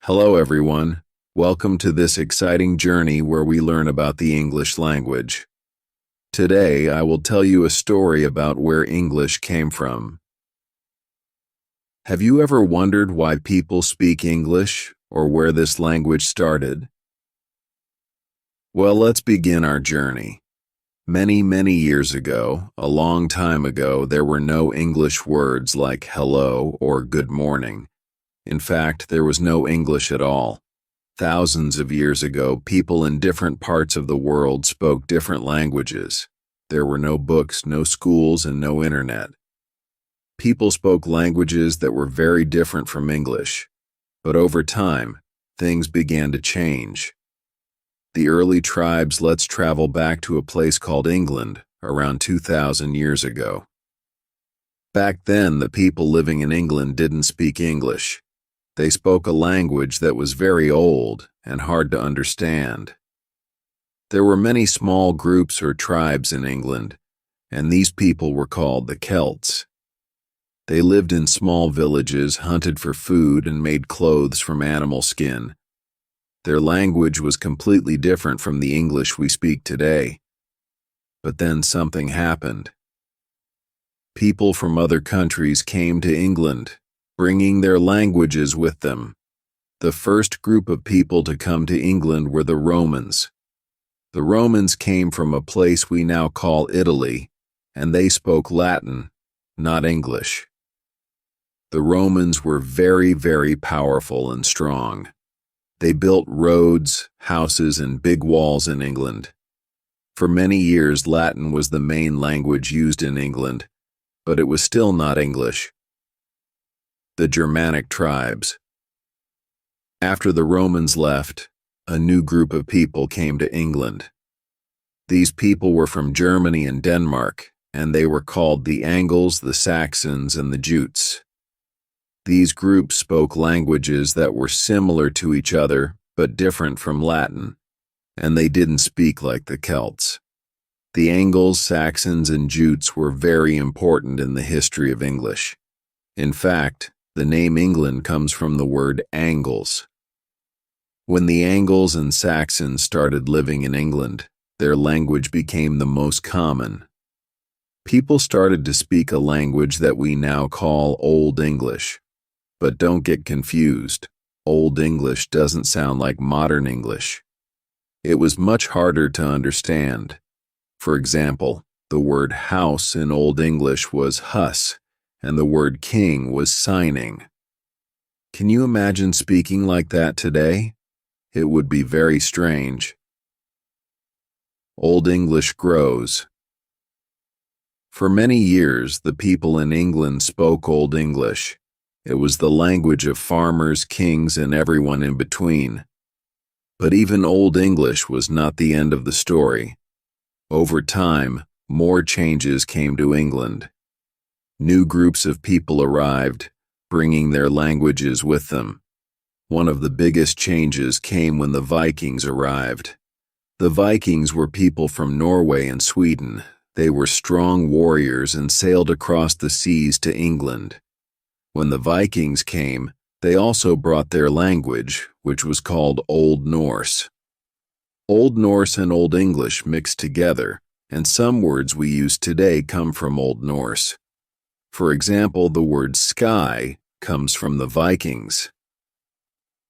Hello, everyone. Welcome to this exciting journey where we learn about the English language. Today, I will tell you a story about where English came from. Have you ever wondered why people speak English or where this language started? Well, let's begin our journey. Many years ago, a long time ago, there were no English words like hello or good morning. In fact, there was no English at all. Thousands of years ago, people in different parts of the world spoke different languages. There were no books, no schools, and no internet. People spoke languages that were very different from English. But over time, things began to change. The early tribes. Let's travel back to a place called England, around 2,000 years ago. Back then, the people living in England didn't speak English. They spoke a language that was very old and hard to understand. There were many small groups or tribes in England, and these people were called the Celts. They lived in small villages, hunted for food, and made clothes from animal skin. Their language was completely different from the English we speak today. But then something happened. People from other countries came to England, bringing their languages with them. The first group of people to come to England were the Romans. The Romans came from a place we now call Italy, and they spoke Latin, not English. The Romans were very powerful and strong. They built roads, houses, and big walls in England. For many years, Latin was the main language used in England, but it was still not English. The Germanic tribes. After the Romans left, a new group of people came to England. These people were from Germany and Denmark, and they were called the Angles, the Saxons, and the Jutes. These groups spoke languages that were similar to each other, but different from Latin, and they didn't speak like the Celts. The Angles, Saxons, and Jutes were very important in the history of English. In fact, the name England comes from the word Angles. When the Angles and Saxons started living in England, their language became the most common. People started to speak a language that we now call Old English. But don't get confused. Old English doesn't sound like modern English. It was much harder to understand. For example, the word house in Old English was hus, and the word king was signing. Can you imagine speaking like that today? It would be very strange. Old English grows. For many years, the people in England spoke Old English. It was the language of farmers, kings, and everyone in between. But even Old English was not the end of the story. Over time, more changes came to England. New groups of people arrived, bringing their languages with them. One of the biggest changes came when the Vikings arrived. The Vikings were people from Norway and Sweden. They were strong warriors and sailed across the seas to England. When the Vikings came, they also brought their language, which was called Old Norse. Old Norse and Old English mixed together, and some words we use today come from Old Norse. For example, the word sky comes from the Vikings.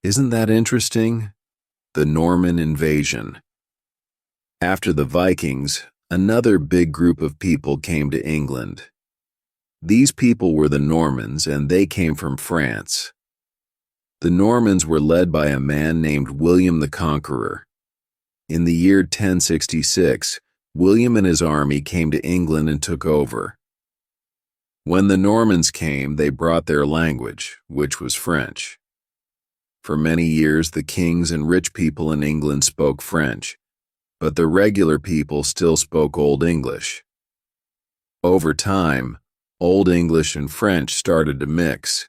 Isn't that interesting? The Norman invasion. After the Vikings, another big group of people came to England. These people were the Normans, and they came from France. The Normans were led by a man named William the Conqueror. In the year 1066, William and his army came to England and took over. When the Normans came, they brought their language, which was French. For many years, the kings and rich people in England spoke French, but the regular people still spoke Old English. Over time, Old English and French started to mix.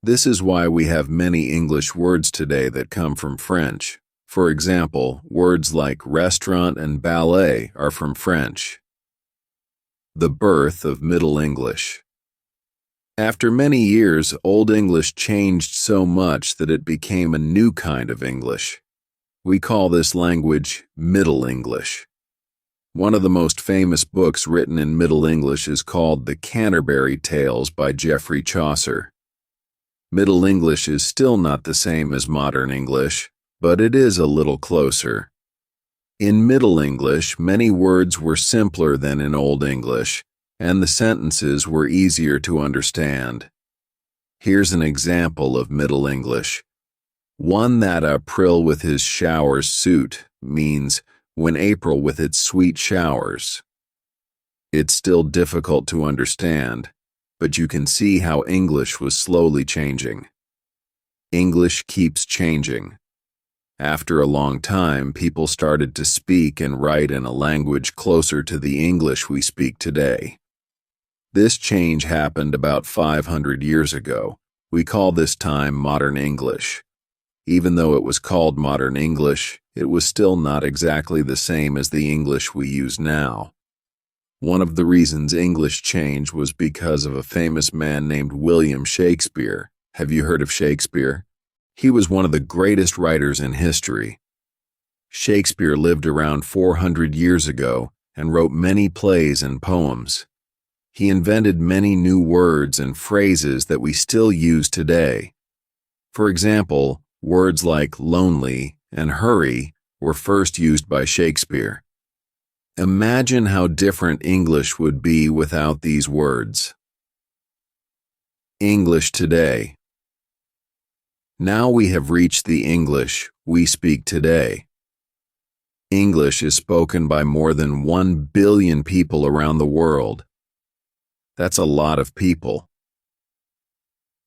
This is why we have many English words today that come from French. For example, words like restaurant and ballet are from French. The birth of Middle English. After many years, Old English changed so much that it became a new kind of English. We call this language Middle English. One of the most famous books written in Middle English is called The Canterbury Tales by Geoffrey Chaucer. Middle English is still not the same as modern English, but it is a little closer. In Middle English, many words were simpler than in Old English, and the sentences were easier to understand. Here's an example of Middle English. One that April with his showers suit means when April with its sweet showers. It's still difficult to understand, but you can see how English was slowly changing. English keeps changing. After a long time, people started to speak and write in a language closer to the English we speak today. This change happened about 500 years ago. We call this time Modern English. Even though it was called Modern English, it was still not exactly the same as the English we use now. One of the reasons English changed was because of a famous man named William Shakespeare. Have you heard of Shakespeare? He was one of the greatest writers in history. Shakespeare lived around 400 years ago and wrote many plays and poems. He invented many new words and phrases that we still use today. For example, words like lonely and hurry were first used by Shakespeare. Imagine how different English would be without these words. English today. Now we have reached the English we speak today. English is spoken by more than 1 billion people around the world. That's a lot of people.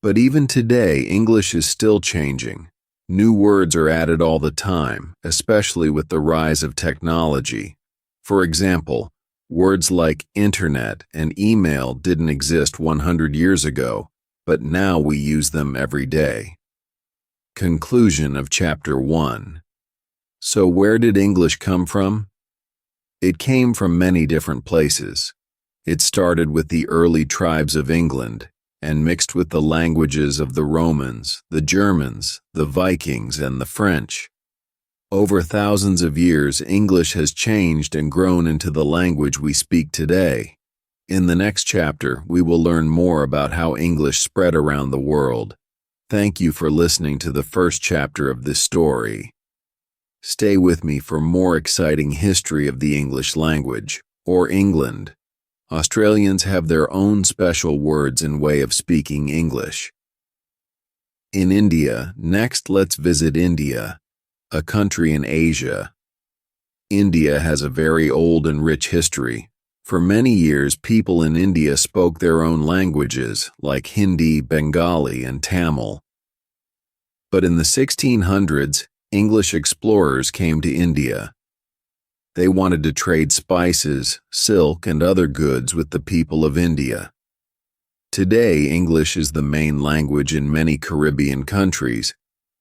But even today, English is still changing. New words are added all the time, especially with the rise of technology. For example, words like internet and email didn't exist 100 years ago, but now we use them every day. Conclusion of Chapter 1. So where did English come from? It came from many different places. It started with the early tribes of England and mixed with the languages of the Romans, the Germans, the Vikings, and the French. Over thousands of years, English has changed and grown into the language we speak today. In the next chapter, we will learn more about how English spread around the world. Thank you for listening to the first chapter of this story. Stay with me for more exciting history of the English language, or England. Australians have their own special words and way of speaking English. In India, next let's visit India, a country in Asia. India has a very old and rich history. For many years, people in India spoke their own languages, like Hindi, Bengali, and Tamil. But in the 1600s, English explorers came to India. They wanted to trade spices, silk, and other goods with the people of India. Today, English is the main language in many Caribbean countries,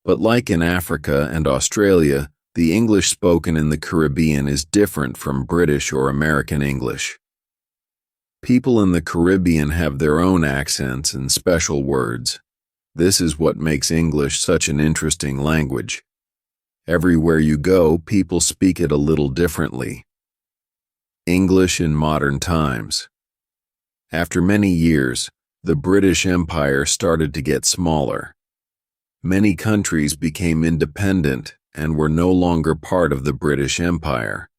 but like in Africa and Australia, the English spoken in the Caribbean is different from British or American English. People in the Caribbean have their own accents and special words. This is what makes English such an interesting language. Everywhere you go, people speak it a little differently. English in modern times. After many years, the British Empire started to get smaller. Many countries became independent and were no longer part of the British Empire.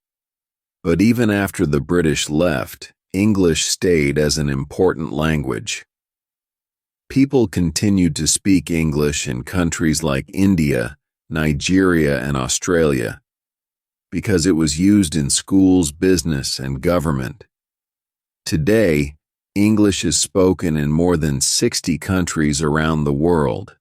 But even after the British left, English stayed as an important language. People continued to speak English in countries like India, Nigeria, and Australia because it was used in schools, business, and government. Today, English is spoken in more than 60 countries around the world.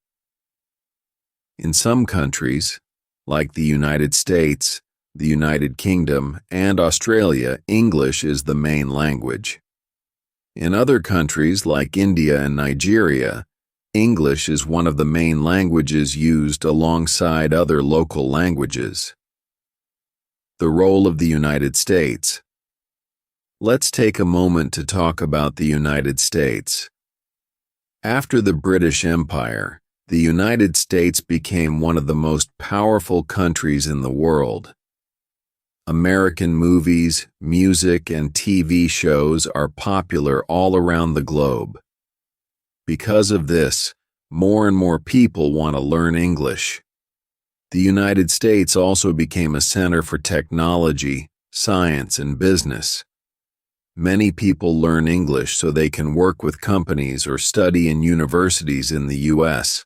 In some countries, like the United States, the United Kingdom, and Australia, English is the main language. In other countries like India and Nigeria, English is one of the main languages used alongside other local languages. The role of the United States. Let's take a moment to talk about the United States. After the British Empire, the United States became one of the most powerful countries in the world. American movies, music, and TV shows are popular all around the globe. Because of this, more and more people want to learn English. The United States also became a center for technology, science, and business. Many people learn English so they can work with companies or study in universities in the U.S.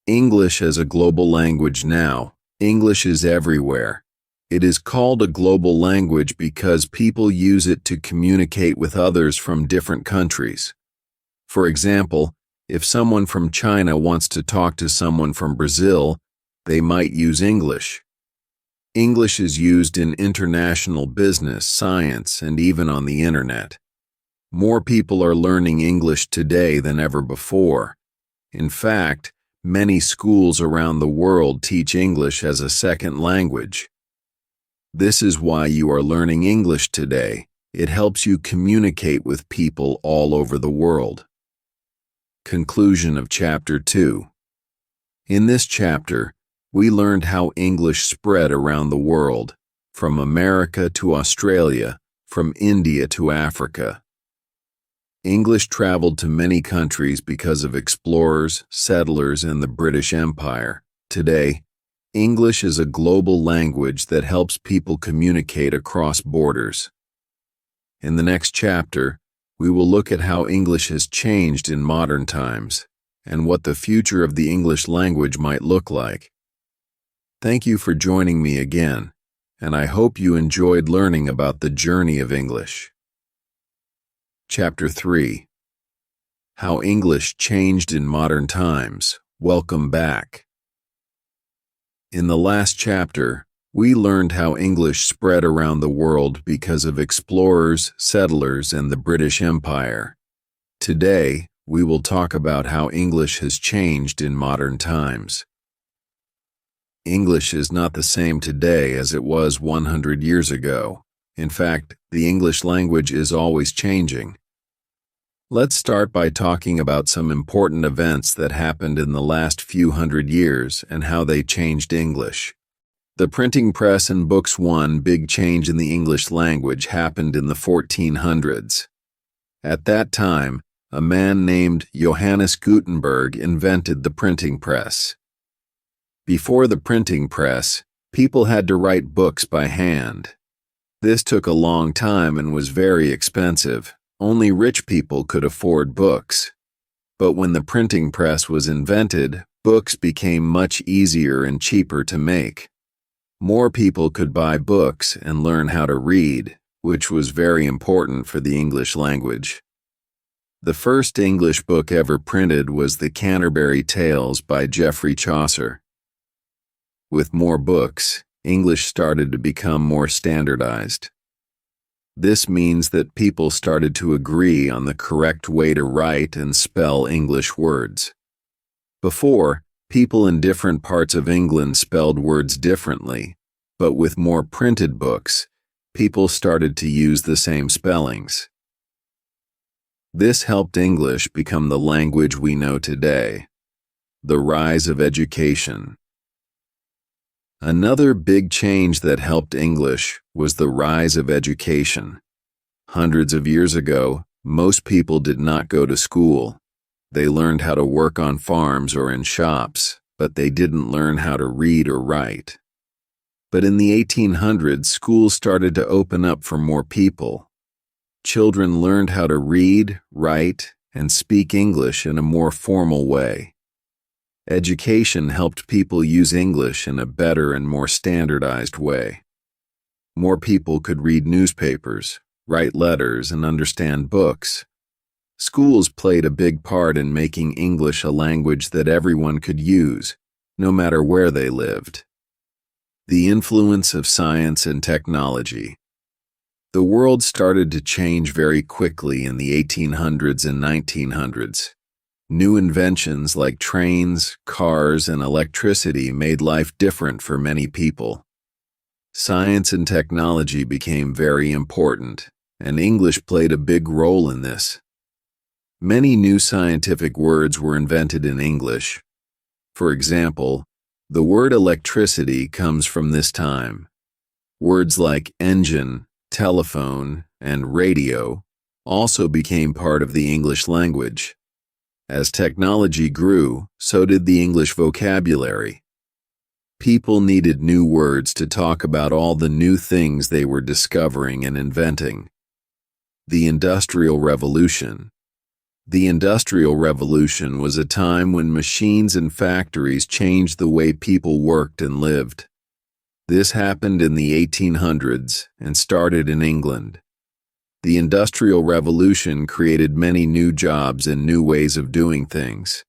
English as a global language now. English is everywhere. It is called a global language because people use it to communicate with others from different countries. For example, if someone from China wants to talk to someone from Brazil, they might use English. English is used in international business, science, and even on the internet. More people are learning English today than ever before. In fact, many schools around the world teach English as a second language. This is why you are learning English today. It helps you communicate with people all over the world. Conclusion of Chapter 2. In this chapter, we learned how English spread around the world, from America to Australia, from India to Africa. English traveled to many countries because of explorers, settlers, and the British Empire. Today, English is a global language that helps people communicate across borders. In the next chapter, we will look at how English has changed in modern times and what the future of the English language might look like. Thank you for joining me again, and I hope you enjoyed learning about the journey of English. Chapter 3. How English Changed in Modern Times. Welcome back. In the last chapter, we learned how English spread around the world because of explorers, settlers, and the British Empire. Today, we will talk about how English has changed in modern times. English is not the same today as it was 100 years ago. In fact, the English language is always changing. Let's start by talking about some important events that happened in the last few hundred years and how they changed English. The printing press and books. One big change in the English language happened in the 1400s. At that time, a man named Johannes Gutenberg invented the printing press. Before the printing press, people had to write books by hand. This took a long time and was very expensive. Only rich people could afford books. But when the printing press was invented, books became much easier and cheaper to make. More people could buy books and learn how to read, which was very important for the English language. The first English book ever printed was the Canterbury Tales by Geoffrey Chaucer. With more books, English started to become more standardized. This means that people started to agree on the correct way to write and spell English words. Before, people in different parts of England spelled words differently, but with more printed books, people started to use the same spellings. This helped English become the language we know today. The rise of education. Another big change that helped English was the rise of education. Hundreds of years ago, most people did not go to school. They learned how to work on farms or in shops, but they didn't learn how to read or write. But in the 1800s, schools started to open up for more people. Children learned how to read, write, and speak English in a more formal way. Education helped people use English in a better and more standardized way. More people could read newspapers, write letters, and understand books. Schools played a big part in making English a language that everyone could use, no matter where they lived. The influence of science and technology. The world started to change very quickly in the 1800s and 1900s. New inventions like trains, cars, and electricity made life different for many people. Science and technology became very important, and English played a big role in this. Many new scientific words were invented in English. For example, the word electricity comes from this time. Words like engine, telephone, and radio also became part of the English language. As technology grew, so did the English vocabulary. People needed new words to talk about all the new things they were discovering and inventing. The Industrial Revolution. The Industrial Revolution was a time when machines and factories changed the way people worked and lived. This happened in the 1800s and started in England. The Industrial Revolution created many new jobs and new ways of doing things.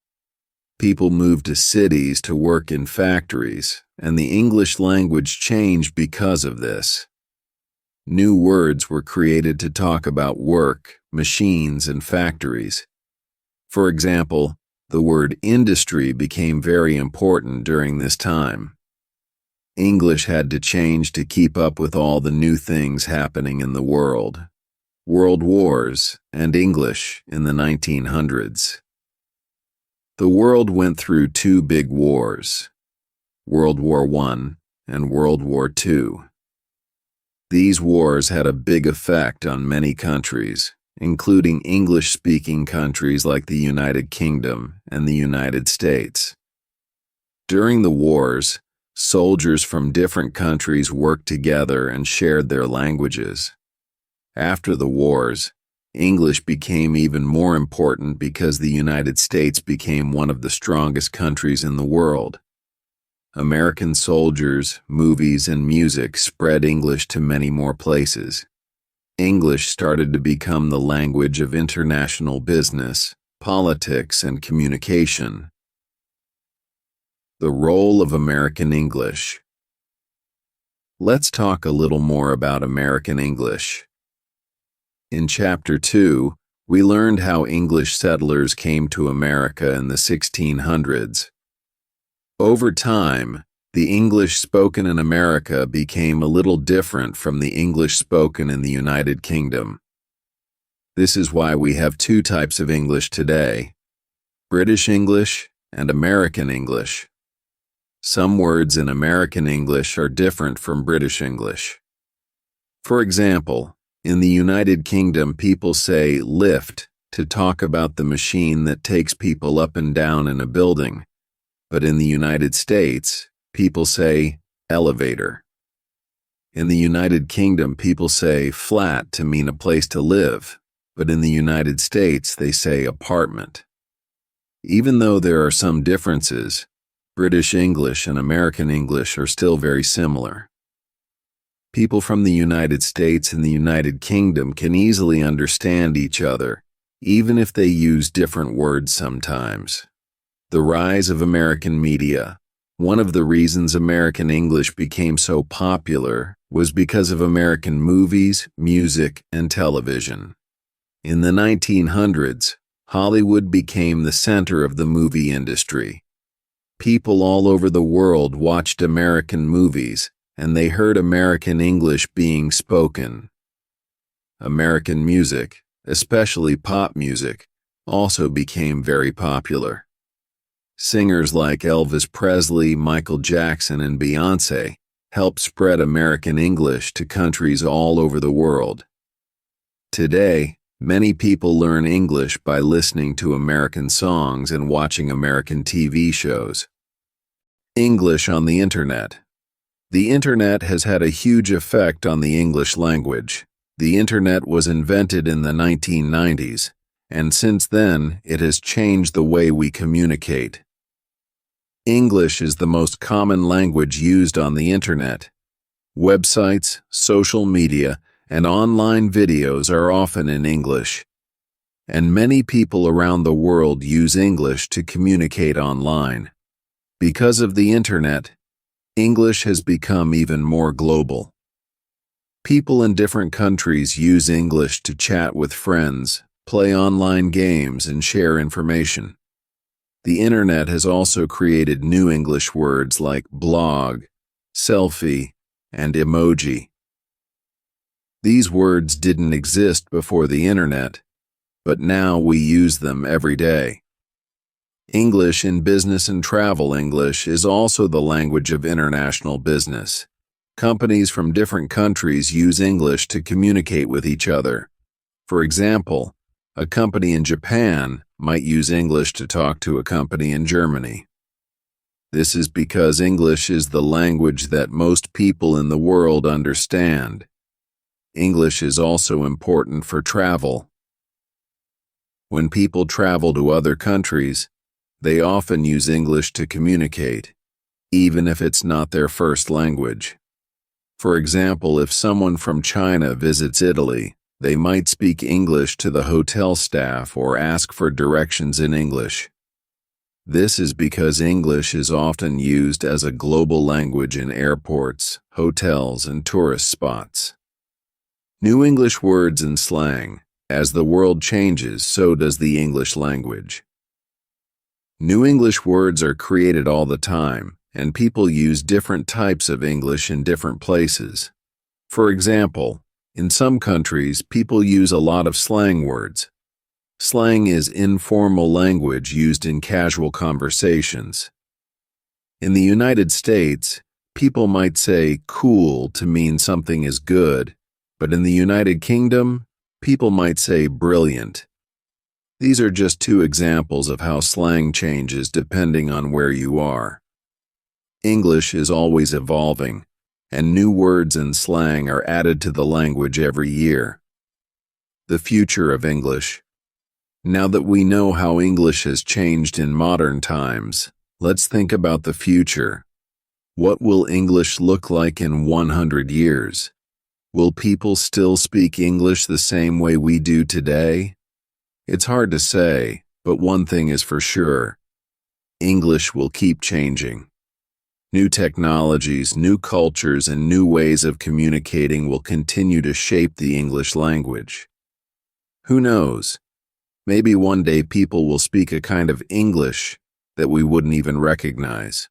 People moved to cities to work in factories, and the English language changed because of this. New words were created to talk about work, machines, and factories. For example, the word industry became very important during this time. English had to change to keep up with all the new things happening in the world. World wars and English in the 1900s. The world went through two big wars, World War I and World War II. These wars had a big effect on many countries, including English-speaking countries like the United Kingdom and the United States. During the wars, soldiers from different countries worked together and shared their languages. After the wars, English became even more important because the United States became one of the strongest countries in the world. American soldiers, movies, and music spread English to many more places. English started to become the language of international business, politics, and communication. The role of American English. Let's talk a little more about American English. In Chapter 2, we learned how English settlers came to America in the 1600s. Over time, the English spoken in America became a little different from the English spoken in the United Kingdom. This is why we have two types of English today: British English and American English. Some words in American English are different from British English. For example, in the United Kingdom, people say lift to talk about the machine that takes people up and down in a building, but in the United States, people say elevator. In the United Kingdom, people say flat to mean a place to live, but in the United States, they say apartment. Even though there are some differences, British English and American English are still very similar. People from the United States and the United Kingdom can easily understand each other, even if they use different words sometimes. The rise of American media. One of the reasons American English became so popular was because of American movies, music, and television. In the 1900s, Hollywood became the center of the movie industry. People all over the world watched American movies, and they heard American English being spoken. American music, especially pop music, also became very popular. Singers like Elvis Presley, Michael Jackson, and Beyoncé helped spread American English to countries all over the world. Today, many people learn English by listening to American songs and watching American TV shows. English on the Internet. The Internet has had a huge effect on the English language. The Internet was invented in the 1990s, and since then, it has changed the way we communicate. English is the most common language used on the Internet. Websites, social media, and online videos are often in English. And many people around the world use English to communicate online. Because of the Internet, English has become even more global. People in different countries use English to chat with friends, play online games, and share information. The Internet has also created new English words like blog, selfie, and emoji. These words didn't exist before the Internet, but now we use them every day. English in business and travel English is also the language of international business. Companies from different countries use English to communicate with each other. For example, a company in Japan might use English to talk to a company in Germany. This is because English is the language that most people in the world understand. English is also important for travel. When people travel to other countries, they often use English to communicate, even if it's not their first language. For example, if someone from China visits Italy, they might speak English to the hotel staff or ask for directions in English. This is because English is often used as a global language in airports, hotels, and tourist spots. New English words and slang. As the world changes, so does the English language. New English words are created all the time, and people use different types of English in different places. For example, in some countries, people use a lot of slang words. Slang is informal language used in casual conversations. In the United States, people might say cool to mean something is good, but in the United Kingdom, people might say brilliant. These are just two examples of how slang changes depending on where you are. English is always evolving, and new words and slang are added to the language every year. The future of English. Now that we know how English has changed in modern times, let's think about the future. What will English look like in 100 years? Will people still speak English the same way we do today? It's hard to say, but one thing is for sure. English will keep changing. New technologies, new cultures, and new ways of communicating will continue to shape the English language. Who knows? Maybe one day people will speak a kind of English that we wouldn't even recognize.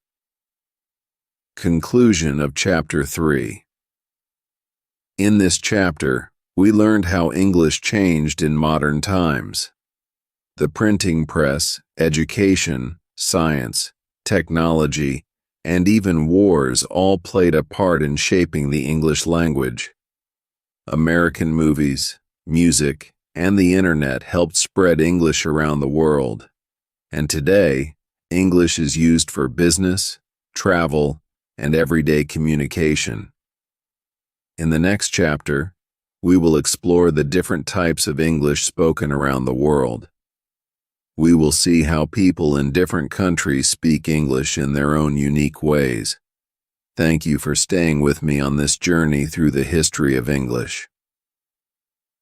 Conclusion of Chapter 3. In this chapter, we learned how English changed in modern times. The printing press, education, science, technology, and even wars all played a part in shaping the English language. American movies, music, and the internet helped spread English around the world. And today, English is used for business, travel, and everyday communication. In the next chapter, we will explore the different types of English spoken around the world. We will see how people in different countries speak English in their own unique ways. Thank you for staying with me on this journey through the history of English.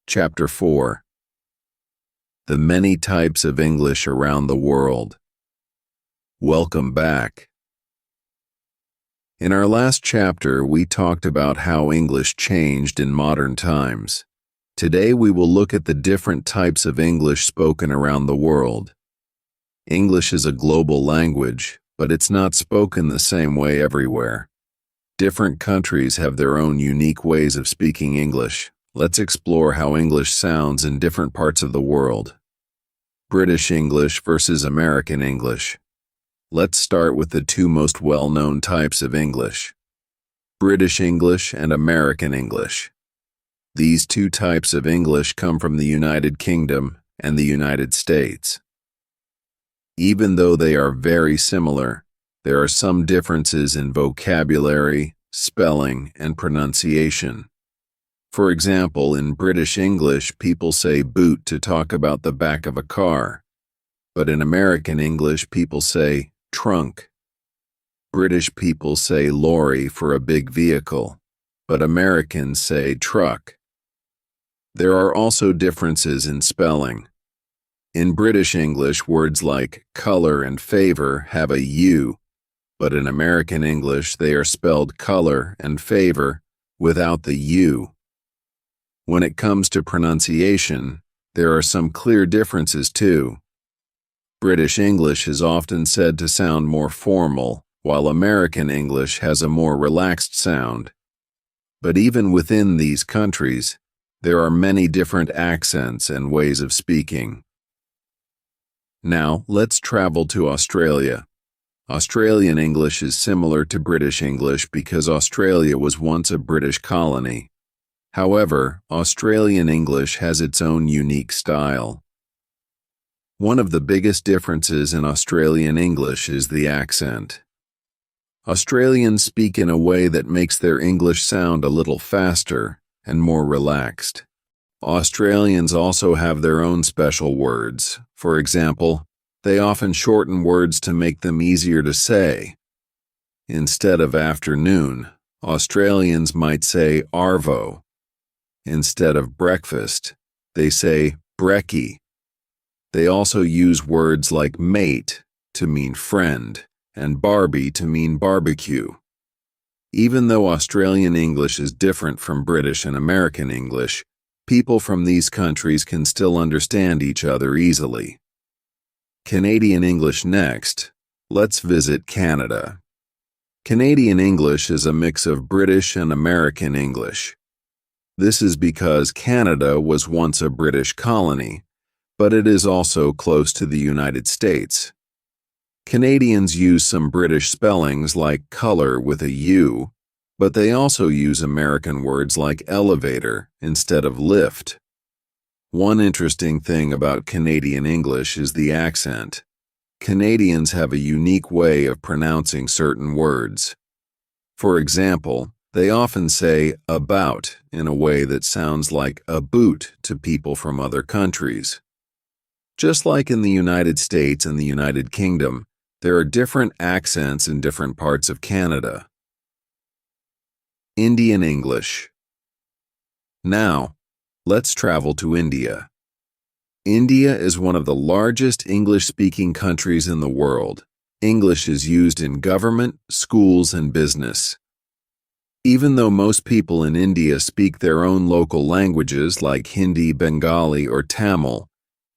Chapter 4. The many types of English around the world. Welcome back. In our last chapter, we talked about how English changed in modern times. Today, we will look at the different types of English spoken around the world. English is a global language, but it's not spoken the same way everywhere. Different countries have their own unique ways of speaking English. Let's explore how English sounds in different parts of the world. British English versus American English. Let's start with the two most well-known types of English: British English and American English. These two types of English come from the United Kingdom and the United States. Even though they are very similar, there are some differences in vocabulary, spelling, and pronunciation. For example, in British English, people say boot to talk about the back of a car, but in American English, people say trunk. British people say lorry for a big vehicle, but Americans say truck. There are also differences in spelling. In British English, words like color and favor have a U, but in American English, they are spelled color and favor without the U. When it comes to pronunciation, there are some clear differences too. British English is often said to sound more formal, while American English has a more relaxed sound. But even within these countries, There are many different accents and ways of speaking. Now, let's travel to Australia. Australian English is similar to British English because Australia was once a British colony. However, Australian English has its own unique style. One of the biggest differences in Australian English is the accent. Australians speak in a way that makes their English sound a little faster and more relaxed. Australians also have their own special words. For example, they often shorten words to make them easier to say. Instead of afternoon, Australians might say arvo. Instead of breakfast, they say brekkie. They also use words like mate to mean friend and Barbie to mean barbecue. Even though Australian English is different from British and American English, people from these countries can still understand each other easily. Canadian English next. Let's visit Canada. Canadian English is a mix of British and American English. This is because Canada was once a British colony, but it is also close to the United States. Canadians use some British spellings like color with a U, but they also use American words like elevator instead of lift. One interesting thing about Canadian English is the accent. Canadians have a unique way of pronouncing certain words. For example, they often say about in a way that sounds like a boot to people from other countries. Just like in the United States and the United Kingdom, there are different accents in different parts of Canada. Indian English. Now, let's travel to India. India is one of the largest English-speaking countries in the world. English is used in government, schools, and business. Even though most people in India speak their own local languages like Hindi, Bengali, or Tamil,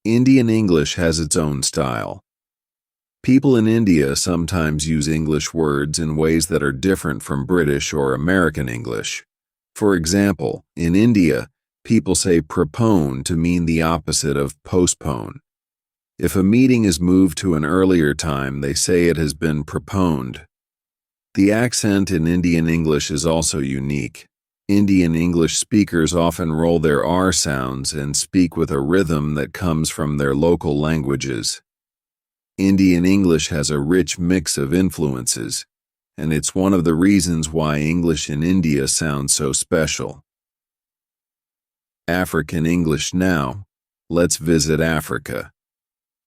Indian English has its own style. People in India sometimes use English words in ways that are different from British or American English. For example, in India, people say prepone to mean the opposite of postpone. If a meeting is moved to an earlier time, they say it has been preponed. The accent in Indian English is also unique. Indian English speakers often roll their R sounds and speak with a rhythm that comes from their local languages. Indian English has a rich mix of influences, and it's one of the reasons why English in India sounds so special. African English now. Let's visit Africa.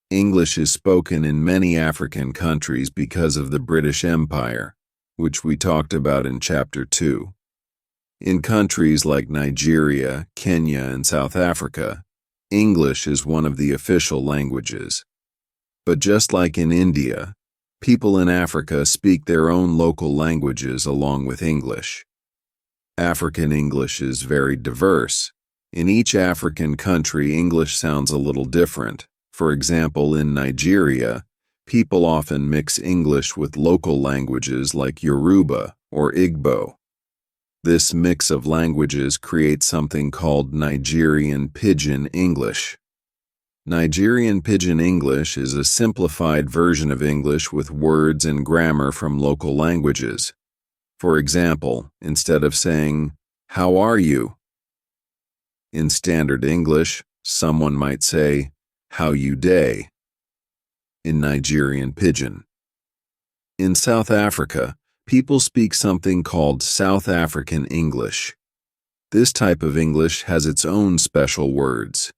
English is spoken in many African countries because of the British Empire, which we talked about in Chapter 2. In countries like Nigeria, Kenya, and South Africa, English is one of the official languages. But just like in India, people in Africa speak their own local languages along with English. African English is very diverse. In each African country, English sounds a little different. For example, in Nigeria, people often mix English with local languages like Yoruba or Igbo. This mix of languages creates something called Nigerian Pidgin English. Nigerian Pidgin English is a simplified version of English with words and grammar from local languages. For example, instead of saying, "How are you?" in standard English, someone might say, "How you day?" in Nigerian Pidgin. In South Africa, people speak something called South African English. This type of English has its own special words.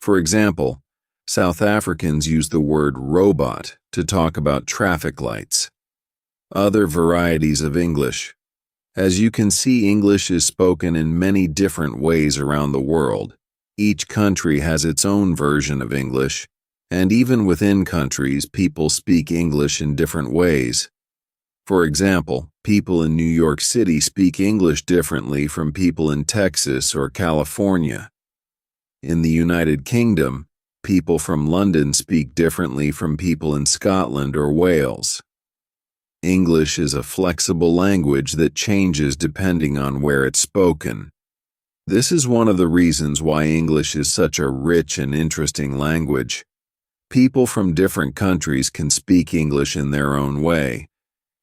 For example, South Africans use the word robot to talk about traffic lights. Other varieties of English. As you can see, English is spoken in many different ways around the world. Each country has its own version of English, and even within countries, people speak English in different ways. For example, people in New York City speak English differently from people in Texas or California. In the United Kingdom, people from London speak differently from people in Scotland or Wales. English is a flexible language that changes depending on where it's spoken. This is one of the reasons why English is such a rich and interesting language. People from different countries can speak English in their own way,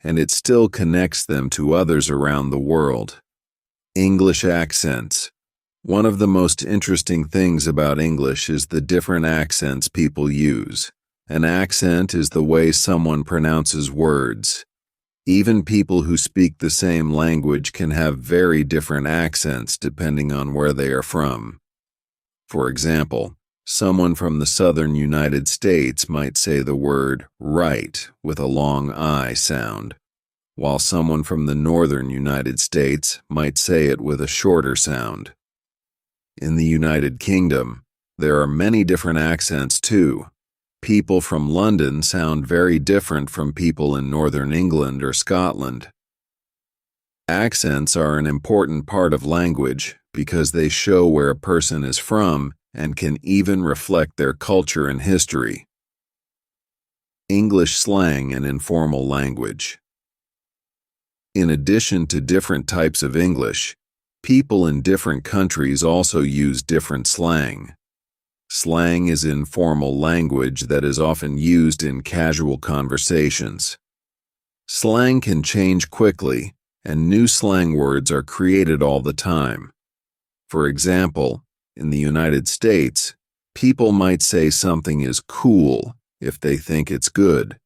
and it still connects them to others around the world. English accents. One of the most interesting things about English is the different accents people use. An accent is the way someone pronounces words. Even people who speak the same language can have very different accents depending on where they are from. For example, someone from the southern United States might say the word right with a long I sound, while someone from the northern United States might say it with a shorter sound. In the United Kingdom, there are many different accents too. People from London sound very different from people in Northern England or Scotland. Accents are an important part of language because they show where a person is from and can even reflect their culture and history. English slang and informal language. In addition to different types of English, people in different countries also use different slang. Slang is informal language that is often used in casual conversations. Slang can change quickly, and new slang words are created all the time. For example, in the United States, people might say something is cool if they think it's good,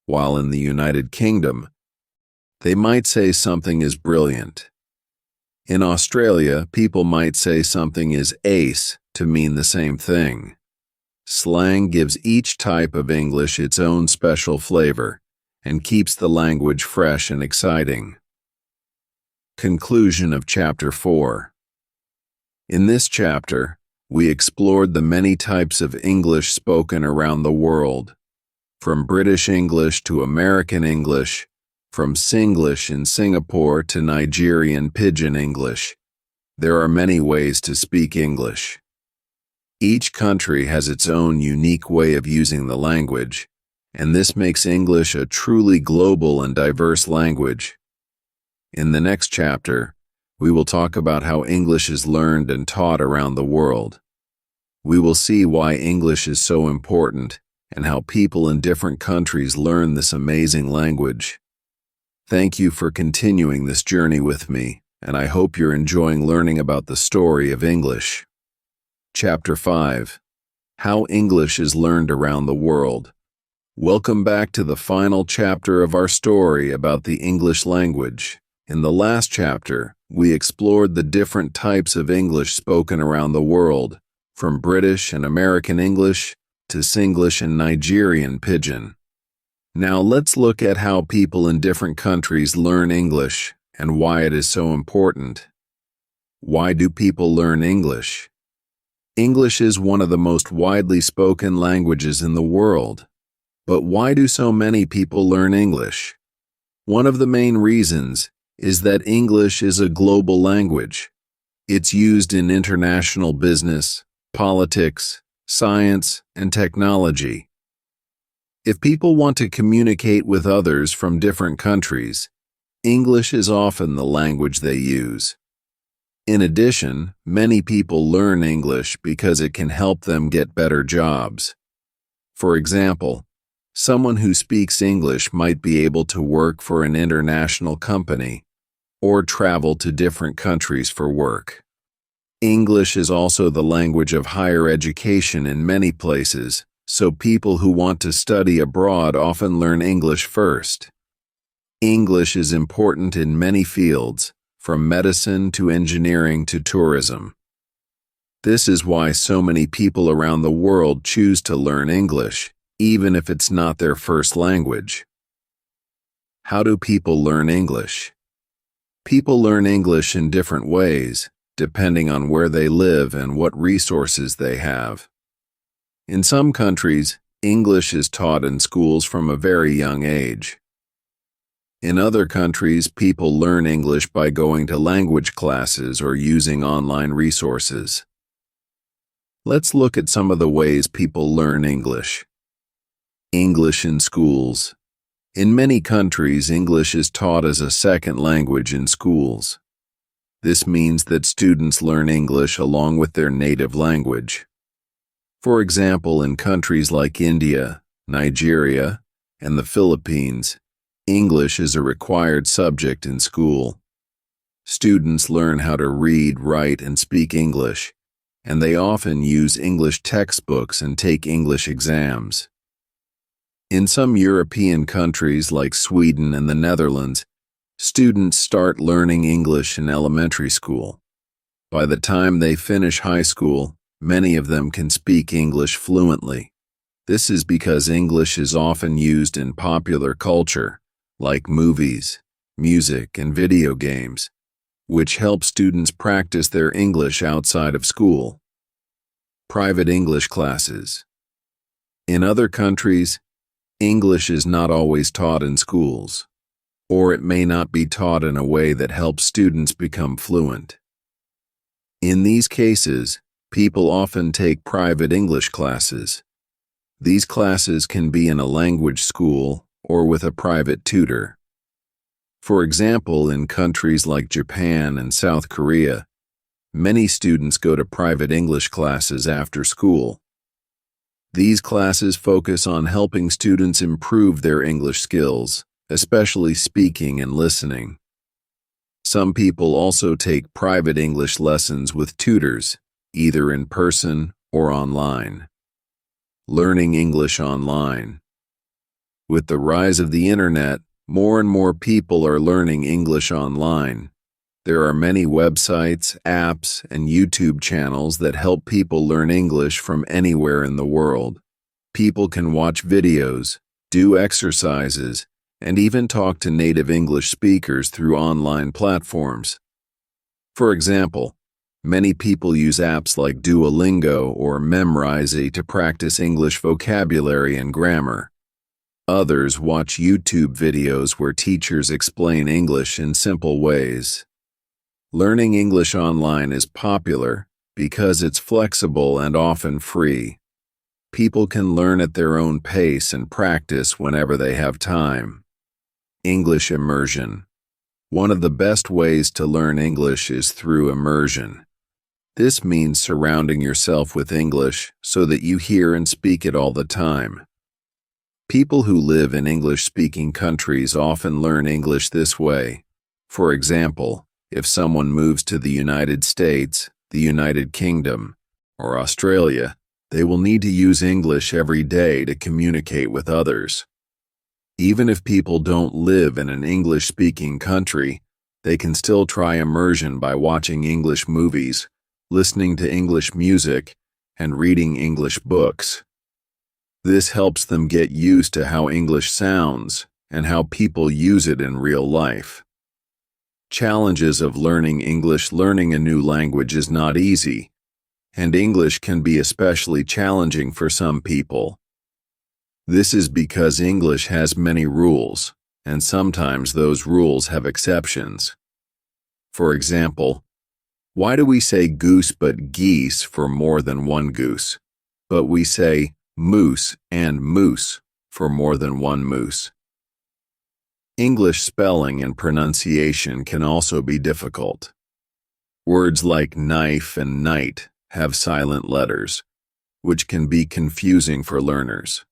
while in the United Kingdom, they might say something is brilliant. In Australia, people might say something is ace to mean the same thing. Slang gives each type of English its own special flavor and keeps the language fresh and exciting. Conclusion of Chapter 4. In this chapter, we explored the many types of English spoken around the world, from British English to American English, from Singlish in Singapore to Nigerian Pidgin English. There are many ways to speak English. Each country has its own unique way of using the language, and this makes English a truly global and diverse language. In the next chapter, we will talk about how English is learned and taught around the world. We will see why English is so important and how people in different countries learn this amazing language. Thank you for continuing this journey with me, and I hope you're enjoying learning about the story of English. Chapter 5. How English is Learned Around the World. Welcome back to the final chapter of our story about the English language. In the last chapter, we explored the different types of English spoken around the world, from British and American English to Singlish and Nigerian Pidgin. Now let's look at how people in different countries learn English and why it is so important. Why do people learn English? English is one of the most widely spoken languages in the world. But why do so many people learn English? One of the main reasons is that English is a global language. It's used in international business, politics, science, and technology. If people want to communicate with others from different countries, English is often the language they use. In addition, many people learn English because it can help them get better jobs. For example, someone who speaks English might be able to work for an international company or travel to different countries for work. English is also the language of higher education in many places, so people who want to study abroad often learn English first. English is important in many fields, from medicine to engineering to tourism. This is why so many people around the world choose to learn English, even if it's not their first language. How do people learn English? People learn English in different ways, depending on where they live and what resources they have. In some countries, English is taught in schools from a very young age. In other countries, people learn English by going to language classes or using online resources. Let's look at some of the ways people learn English. English in schools. In many countries, English is taught as a second language in schools. This means that students learn English along with their native language. For example, in countries like India, Nigeria, and the Philippines, English is a required subject in school. Students learn how to read, write, and speak English, and they often use English textbooks and take English exams. In some European countries like Sweden and the Netherlands, students start learning English in elementary school. By the time they finish high school, many of them can speak English fluently. This is because English is often used in popular culture, like movies, music, and video games, which help students practice their English outside of school. Private English classes. In other countries, English is not always taught in schools, or it may not be taught in a way that helps students become fluent. In these cases, people often take private English classes. These classes can be in a language school or with a private tutor. For example, in countries like Japan and South Korea, many students go to private English classes after school. These classes focus on helping students improve their English skills, especially speaking and listening. Some people also take private English lessons with tutors, either in person or online. Learning English online. With the rise of the internet, more and more people are learning English online. There are many websites, apps, and YouTube channels that help people learn English from anywhere in the world. People can watch videos, do exercises, and even talk to native English speakers through online platforms. For example, many people use apps like Duolingo or Memrise to practice English vocabulary and grammar. Others watch YouTube videos where teachers explain English in simple ways. Learning English online is popular because it's flexible and often free. People can learn at their own pace and practice whenever they have time. English immersion. One of the best ways to learn English is through immersion. This means surrounding yourself with English so that you hear and speak it all the time. People who live in English-speaking countries often learn English this way. For example, if someone moves to the United States, the United Kingdom, or Australia, they will need to use English every day to communicate with others. Even if people don't live in an English-speaking country, they can still try immersion by watching English movies, listening to English music, and reading English books. This helps them get used to how English sounds and how people use it in real life. Challenges of learning English. Learning a new language is not easy, and English can be especially challenging for some people. This is because English has many rules, and sometimes those rules have exceptions. For example, why do we say goose but geese for more than one goose, but we say moose and moose for more than one moose? English spelling and pronunciation can also be difficult. Words like knife and night have silent letters, which can be confusing for learners.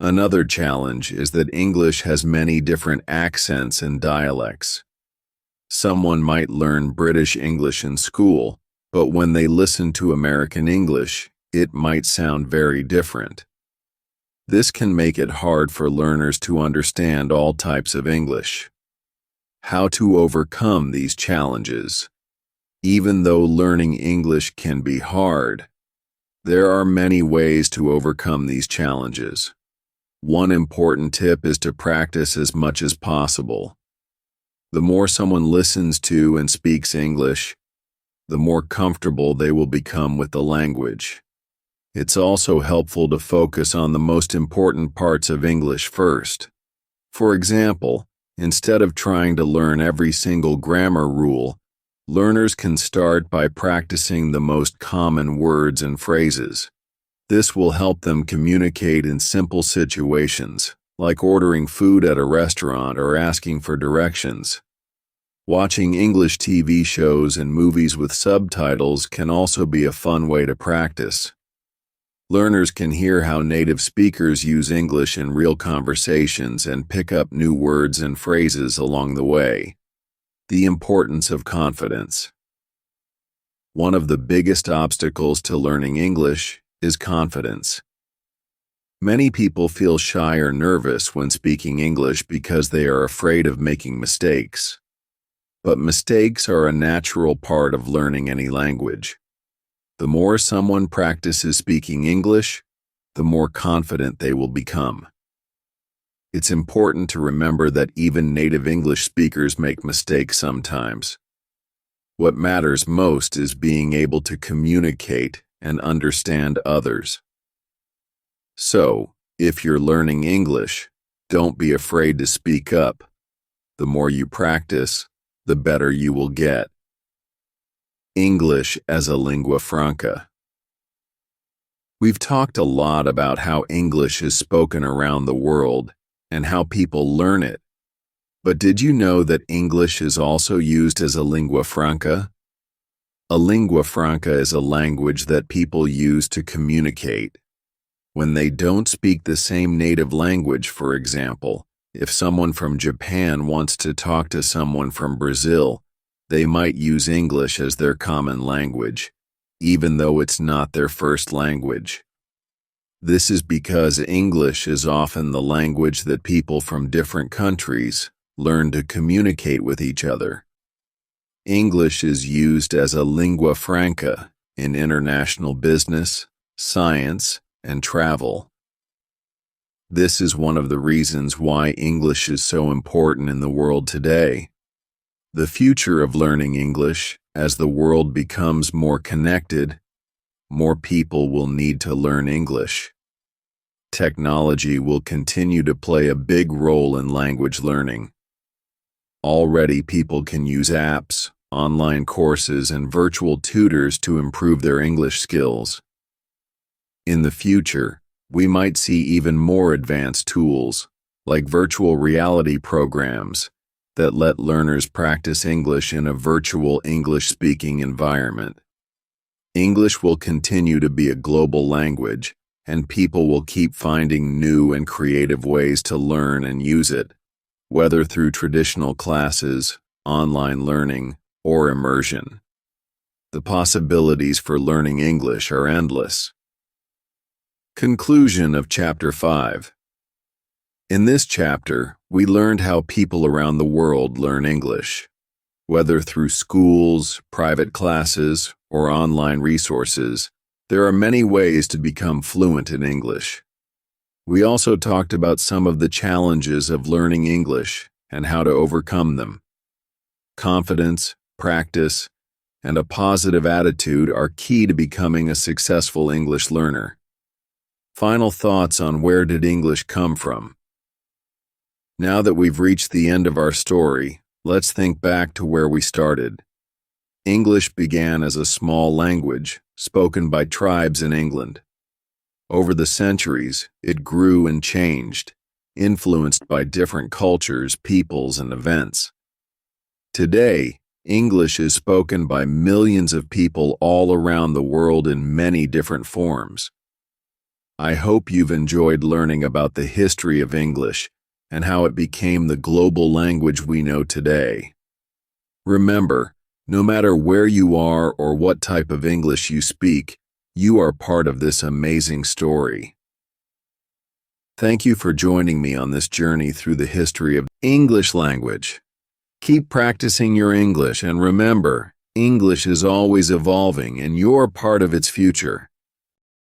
Another challenge is that English has many different accents and dialects. Someone might learn British English in school, but when they listen to American English, it might sound very different. This can make it hard for learners to understand all types of English. How to overcome these challenges? Even though learning English can be hard, there are many ways to overcome these challenges. One important tip is to practice as much as possible. The more someone listens to and speaks English, the more comfortable they will become with the language. It's also helpful to focus on the most important parts of English first. For example, instead of trying to learn every single grammar rule, learners can start by practicing the most common words and phrases. This will help them communicate in simple situations, like ordering food at a restaurant or asking for directions. Watching English TV shows and movies with subtitles can also be a fun way to practice. Learners can hear how native speakers use English in real conversations and pick up new words and phrases along the way. The importance of confidence. One of the biggest obstacles to learning English is confidence. Many people feel shy or nervous when speaking English because they are afraid of making mistakes. But mistakes are a natural part of learning any language. The more someone practices speaking English, the more confident they will become. It's important to remember that even native English speakers make mistakes sometimes. What matters most is being able to communicate and understand others. So, if you're learning English, don't be afraid to speak up. The more you practice, the better you will get. English as a lingua franca. We've talked a lot about how English is spoken around the world and how people learn it. But did you know that English is also used as a lingua franca? A lingua franca is a language that people use to communicate. When they don't speak the same native language, for example, if someone from Japan wants to talk to someone from Brazil, they might use English as their common language, even though it's not their first language. This is because English is often the language that people from different countries learn to communicate with each other. English is used as a lingua franca in international business, science, and travel. This is one of the reasons why English is so important in the world today. The future of learning English, as the world becomes more connected, more people will need to learn English. Technology will continue to play a big role in language learning. Already, people can use apps, online courses, and virtual tutors to improve their English skills. In the future, we might see even more advanced tools, like virtual reality programs, that let learners practice English in a virtual English-speaking environment. English will continue to be a global language, and people will keep finding new and creative ways to learn and use it, whether through traditional classes, online learning, or immersion. The possibilities for learning English are endless. Conclusion of Chapter 5. In this chapter, we learned how people around the world learn English. Whether through schools, private classes, or online resources, there are many ways to become fluent in English. We also talked about some of the challenges of learning English and how to overcome them. Confidence, practice, and a positive attitude are key to becoming a successful English learner. Final thoughts on where did English come from? Now that we've reached the end of our story, let's think back to where we started. English began as a small language spoken by tribes in England. Over the centuries, it grew and changed, influenced by different cultures, peoples, and events. Today, English is spoken by millions of people all around the world in many different forms. I hope you've enjoyed learning about the history of English and how it became the global language we know today. Remember, no matter where you are or what type of English you speak, you are part of this amazing story. Thank you for joining me on this journey through the history of the English language. Keep practicing your English and remember, English is always evolving and you're part of its future.